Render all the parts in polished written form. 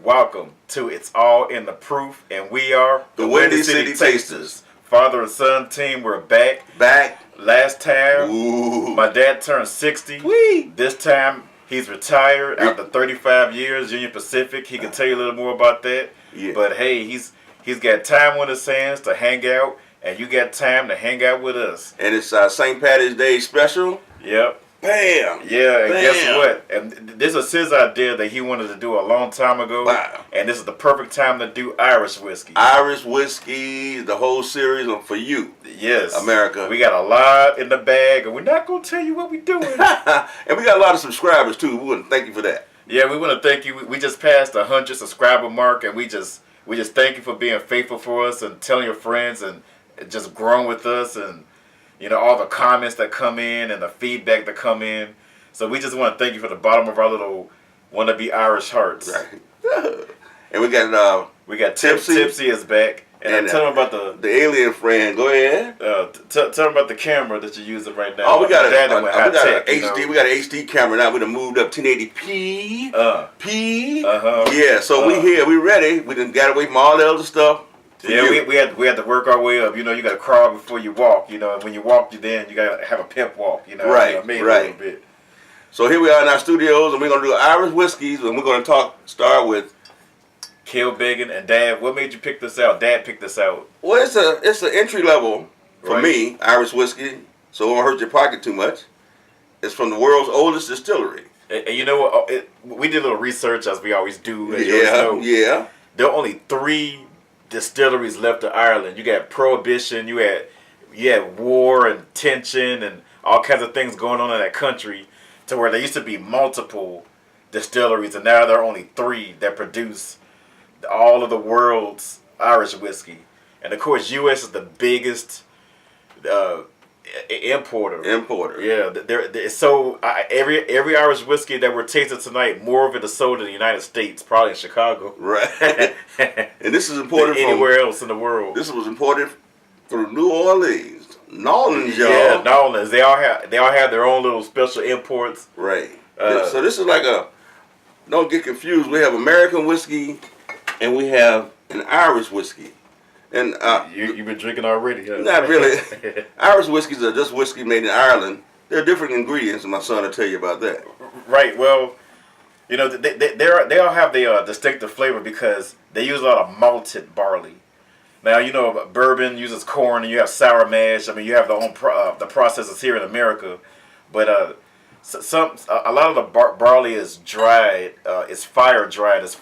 Welcome to It's All in the Proof, and we are the Windy City Tasters. Father and son team, we're back. Last time, my dad turned 60. Whee! This time, he's retired after 35 years, Union Pacific. He can tell you a little more about that. Yeah. But hey, he's got time on his hands to hang out, and you got time to hang out with us. And it's St. Patty's Day special. Yep. Bam! Yeah, and Bam. Guess what? And this is his idea that he wanted to do a long time ago. Wow. And this is the perfect time to do Irish whiskey. Irish whiskey, the whole series for you. Yes. America. We got a lot in the bag, and we're not going to tell you what we're doing. And we got a lot of subscribers, too. We want to thank you for that. Yeah, we want to thank you. We just passed the 100 subscriber mark, and we just thank you for being faithful for us and telling your friends and just growing with us, and you know, all the comments that come in and the feedback that come in. So we just want to thank you from the bottom of our little wannabe Irish hearts. Right. And we got Tipsy. Tipsy is back. And tell them about the alien friend. Go ahead. Tell them about the camera that you're using right now. Oh, we got an HD. We got an HD camera now. We done moved up 1080p. Yeah. So we here. We ready. We done got away from all the other stuff. Yeah, we had to work our way up. You know, you got to crawl before you walk. You know, and when you walk, you got to have a pimp walk. You know, right. A little bit. So here we are in our studios, and we're gonna do Irish whiskeys, and we're gonna start with Kilbeggan. And Dad, what made you pick this out? Dad picked this out. Well, it's an entry level for me, Irish whiskey, so it won't hurt your pocket too much. It's from the world's oldest distillery. And you know what? We did a little research, as we always do. Yeah. There are only 3 distilleries left in Ireland. You got Prohibition. You had war and tension and all kinds of things going on in that country, to where there used to be multiple distilleries, and now there are only 3 that produce all of the world's Irish whiskey. And of course, U.S. is the biggest importer. Yeah, so every Irish whiskey that we're tasting tonight, more of it is sold in the United States, probably in Chicago. Right. And this is imported from anywhere else in the world. This was imported through New Orleans. Nolans, y'all. Yeah, Nolans. They all have their own little special imports. Right. So this is like don't get confused. We have American whiskey, and we have an Irish whiskey. And you've been drinking already, huh? Not really. Irish whiskeys are just whiskey made in Ireland. There are different ingredients, and my son will tell you about that. Right. Well, you know, they all have the distinctive flavor because they use a lot of malted barley. Now, you know, bourbon uses corn, and you have sour mash. I mean, you have the processes here in America, but a lot of the barley is dried. It's fire dried. It's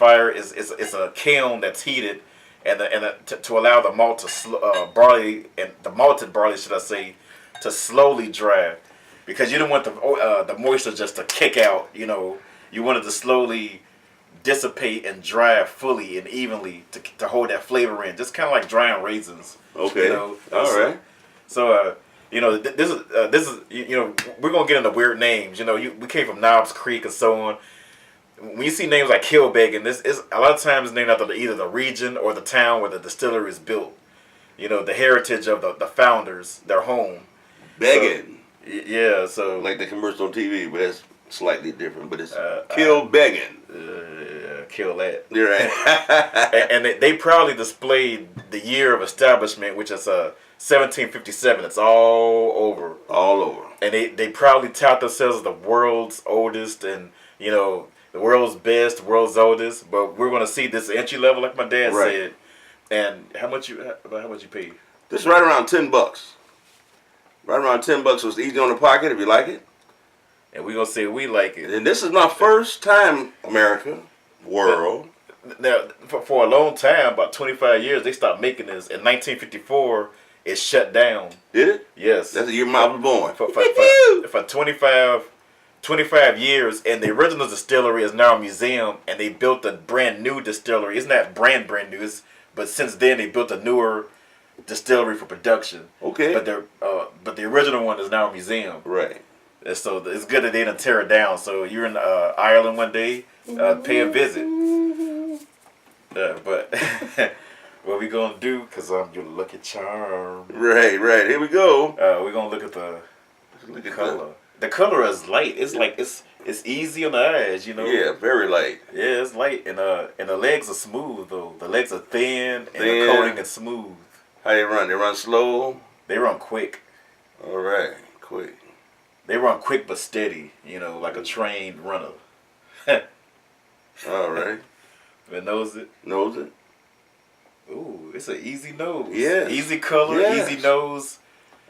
a kiln that's heated, and to allow the malt to barley, and the malted barley, should I say, to slowly dry, because you don't want the moisture just to kick out. You know, you want it to slowly dissipate and dry fully and evenly to hold that flavor in, just kind of like drying raisins. Okay. You know? All right. So you know, this is you know, we're gonna get into weird names. You know, we came from Knobs Creek and so on. When you see names like Kilbeggan, this is a lot of times named after either the region or the town where the distillery is built. You know, the heritage of the founders, their home. Beggin. So, yeah. So like the commercial on TV, but it's slightly different. But it's Kilbeggan. Kill that. You're right. and they proudly displayed the year of establishment, which is 1757. It's all over. All over. And they proudly tout themselves as the world's oldest, and you know, the world's best, world's oldest. But we're gonna see this entry level, like my dad said. And how much you pay? This is right around $10. Right around $10, so it's easy on the pocket if you like it. And we're gonna say we like it. And this is my first time, America, world. Now, for a long time, about 25 years, they stopped making this. In 1954, it shut down. Did it? Yes. That's the year I was born. For 25 years, and the original distillery is now a museum, and they built a brand new distillery. It's not brand new, but since then they built a newer distillery for production. Okay. But the original one is now a museum. Right. And so it's good that they didn't tear it down. So you're in Ireland one day, pay a visit. But what we gonna do? Cause I'm your lucky charm. Right. Here we go. We're gonna look at the color. The color is light. It's like it's It's easy on the eyes, you know. Yeah, very light. Yeah, it's light, and the legs are smooth though. The legs are thin, and the coating is smooth. How they run? They run slow. They run quick. All right, quick. They run quick but steady, you know, like a trained runner. All right. But knows it. Knows it. Ooh, it's an easy nose. Yes. Easy color, Yes. easy nose.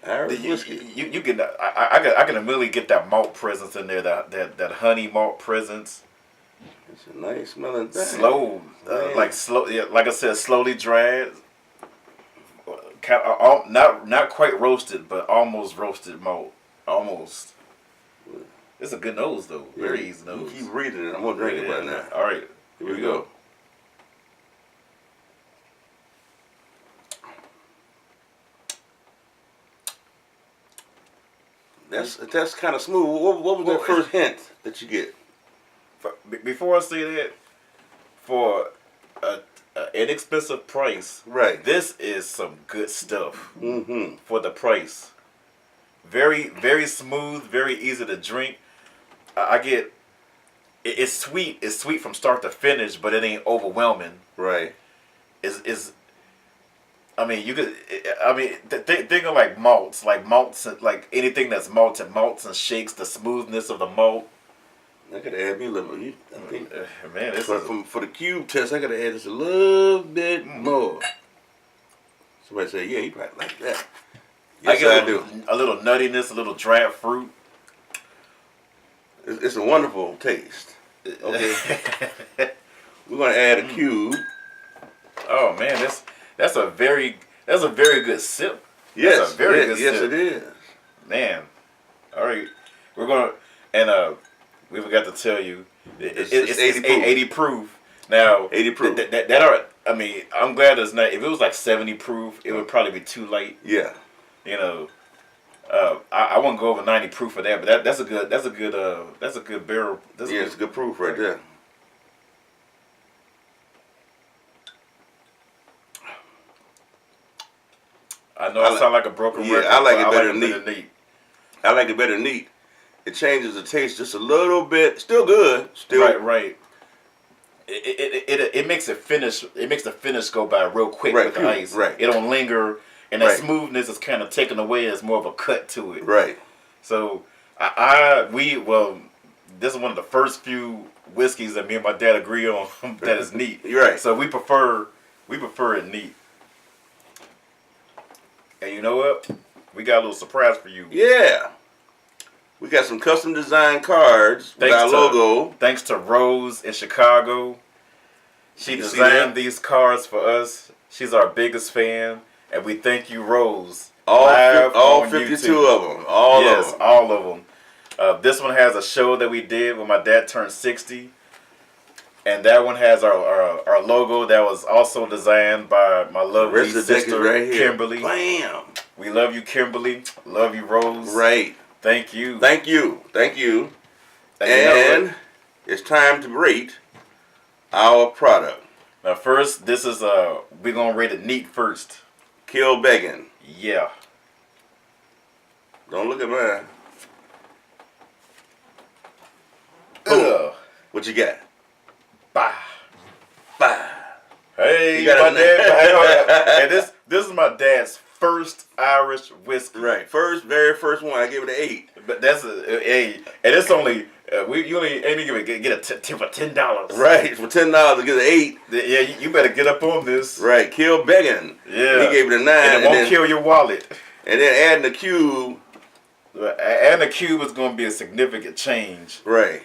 Irish whiskey. You can I can immediately get that malt presence in there, that honey malt presence. It's a nice smelling thing. Slow, like I said, slowly dried. Not quite roasted, but almost roasted malt. Almost. It's a good nose though. Very easy nose. You keep reading it. I'm gonna drink it right now. All right, here we go. That's kind of smooth. What was that first hint that you get? Before I say that, for an inexpensive price, right? This is some good stuff for the price. Very, very smooth, very easy to drink. I get it's sweet. It's sweet from start to finish, but it ain't overwhelming. Right. I mean, you could. I mean, think of like malts, like anything that's malted, malts and shakes. The smoothness of the malt. I gotta add me a little. I think, man, for the cube test, I gotta add just a little bit more. Somebody say, "Yeah, you probably like that." Yes, I do. A little nuttiness, a little dried fruit. It's a wonderful taste. Okay, we're gonna add a cube. Oh man, that's a very good sip. Yes, that's a very good yes, sip. it is. Man, all right, we're gonna we forgot to tell you it's 80 proof. Now 80 proof. I mean, I'm glad it's not. If it was like 70 proof, it would probably be too light. Yeah. You know, I wouldn't go over 90 proof for that, but that's a good barrel. It's a good proof right there. I know I sound like a broken record. I like it better than neat. I like it better than neat. It changes the taste just a little bit. Still good. Still right. It makes it finish. It makes the finish go by real quick with the ice. Right. It don't linger, and that smoothness is kind of taken away. There's more of a cut to it. Right. So this is one of the first few whiskeys that me and my dad agree on that is neat. Right. So we prefer it neat. And you know what? We got a little surprise for you. Yeah. We got some custom designed cards with our logo. Thanks to Rose in Chicago. She designed these cards for us. She's our biggest fan. And we thank you, Rose. All 52 of them. All of them. This one has a show that we did when my dad turned 60. And that one has our logo that was also designed by my lovely sister, right here. Kimberly. Bam! We love you, Kimberly. Love you, Rose. Right. Thank you. Thank you. Thank you. And it's time to rate our product. Now, first, this is we're gonna rate it neat first. Kilbeggan. Yeah. Don't look at mine. What you got? Bah. Bah. Hey, my dad. And this is my dad's first Irish whiskey. Right. Very first one. I gave it an 8. But that's and it's only you only get a tip for $10. Right, for $10 to get an 8. Yeah, you better get up on this. Right, Kilbeggan. Yeah, he gave it a 9, and it won't kill your wallet. And then adding the cube. Adding the cube is going to be a significant change. Right.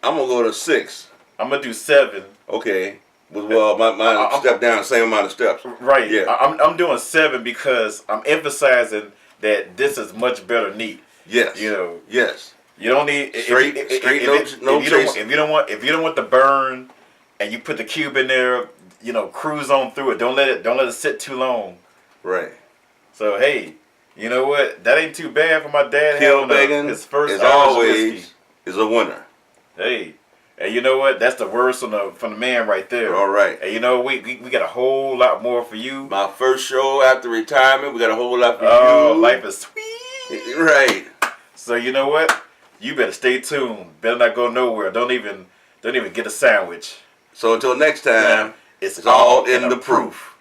I'm gonna go to 6. I'm gonna do 7. Okay. Well, mine step down, same amount of steps. Right. Yeah. I'm doing 7 because I'm emphasizing that this is much better neat. Yes. You know. Yes. You don't need straight. If you don't want the burn, and you put the cube in there, you know, cruise on through it. Don't let it sit too long. Right. So hey, you know what? That ain't too bad for my dad. Kilbeggan, his first as Irish always, whiskey. is a winner. Hey, and you know what? That's the words from the man right there. All right. And you know we got a whole lot more for you. My first show after retirement, we got a whole lot for you. Oh, life is sweet. Right. So you know what? you better stay tuned. Better not go nowhere. Don't even get a sandwich. So until next time, it's all in the proof.